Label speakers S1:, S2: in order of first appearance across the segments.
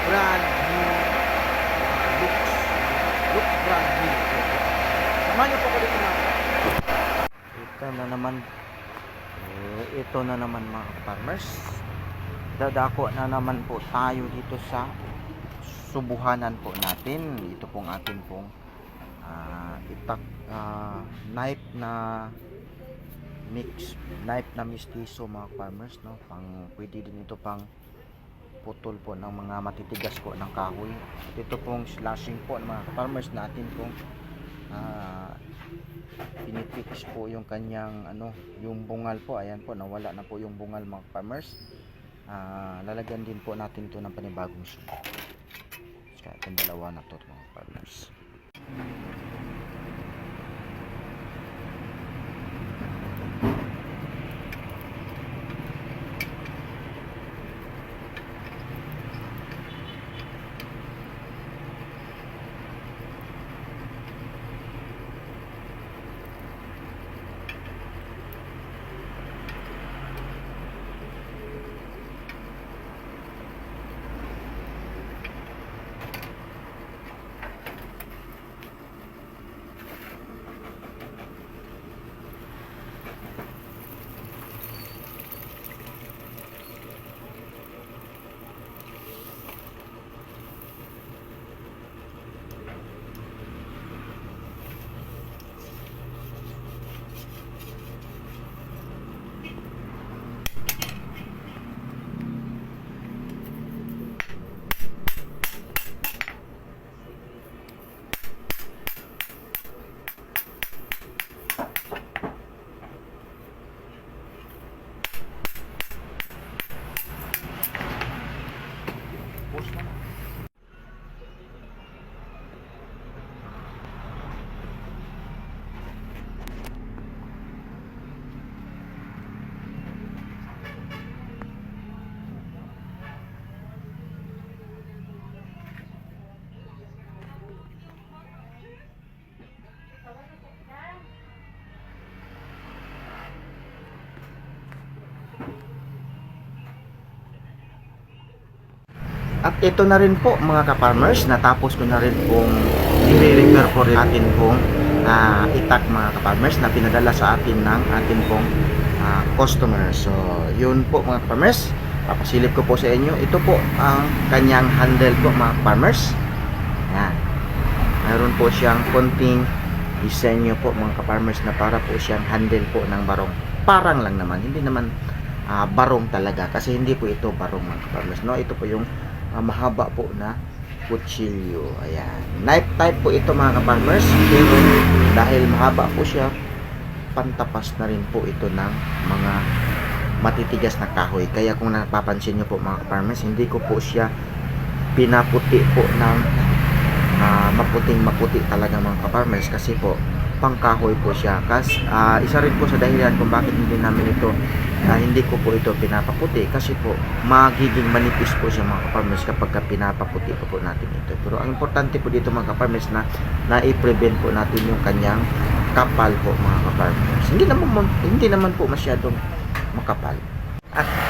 S1: brand new look brand new. Samahan niyo po ko dito mga. Ito na naman mga farmers. Dadako na naman po tayo dito sa subuhanan po natin. Ito pong atin pong knife na knife na mistiso mga farmers, no? Pwede din ito pang putol po ng mga matitigas po ng kahoy. Ito pong slashing po ng mga farmers natin pong pinipix po yung kanyang yung bungal po. Ayan po, nawala na po yung bungal mga farmers. Lalagyan din po natin ito ng panibagong sumo. Kaya itong dalawa na to mga farmers. At ito na rin po mga ka-farmers, natapos ko na rin pong i-repair po rin atin pong itak mga ka-farmers na pinadala sa atin ng atin pong customer. So yun po mga ka-farmers, papasilip ko po sa inyo. Ito po ang kanyang handle po mga ka-farmers. Yan. Mayroon po siyang konting disenyo po mga ka-farmers na para po siyang handle po ng barong. Parang lang naman, hindi naman barong talaga kasi hindi po ito barong mga ka-farmers, no? Ito po yung mahaba po na kutsilyo. Ayan, knife type po ito mga ka-farmers, pero dahil mahaba po siya, pantapas na rin po ito ng mga matitigas na kahoy. Kaya kung napapansin nyo po mga ka-farmers, hindi ko po siya pinaputi po ng maputing-maputi talaga mga ka-farmers, kasi po pangkahoy po siya. Kasi isa rin po sa dahilan kung bakit hindi namin ito hindi ko po ito pinapaputi, kasi po magiging manipis po siya mga ka-farmers kapag pinapaputi po natin ito. Pero ang importante po dito mga ka-farmers na i-prevent po natin yung kanyang kapal po mga ka-farmers. Hindi naman po masyadong makapal.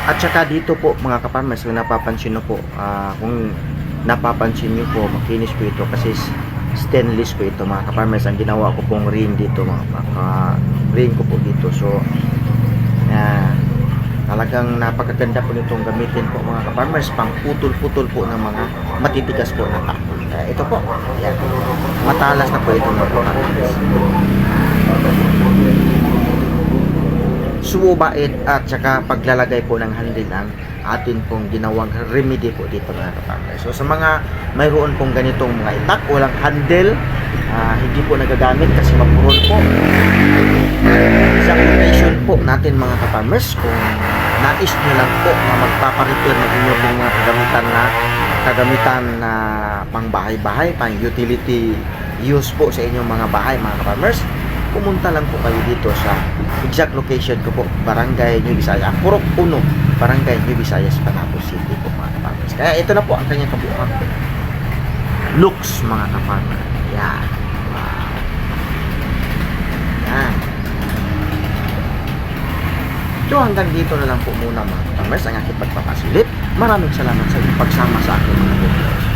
S1: At saka dito po mga ka-farmers, kung napapansin nyo po, kung napapansin nyo po, makinis po ito kasi stainless po ito mga ka-farmers. Ang ginawa ko pong ring dito ring ko po dito. So talagang napakaganda po nitong gamitin po mga ka-farmers, pang putol-putol po ng mga matitigas po na kahoy. Ito po, yan, matalas na po ito mga ka-farmers. Sumubait at saka paglalagay po ng handle ang atin pong ginawang remedy po dito mga ka-farmers. So sa mga mayroon pong ganitong mga itak, walang handle, hindi po nagagamit kasi mapurol po. Isang quotation po natin mga ka-farmers, kung nais nyo lang po na magpaparepair ng inyong mga kagamitan na pang bahay-bahay, pang utility use po sa inyong mga bahay mga ka-farmers, pumunta lang po kayo dito sa exact location ko po, Barangay New Visayas, Purok 1, Barangay New Visayas, Panabo City po mga ka-farmers. Kaya ito na po ang kanyang kabuuan looks mga ka-farmers. Yan. Wow. Yan. So hanggang dito na lang po muna mga ka-farmers ang aking pagpapasilip. Maraming salamat sa inyong pagsama sa aking mga video.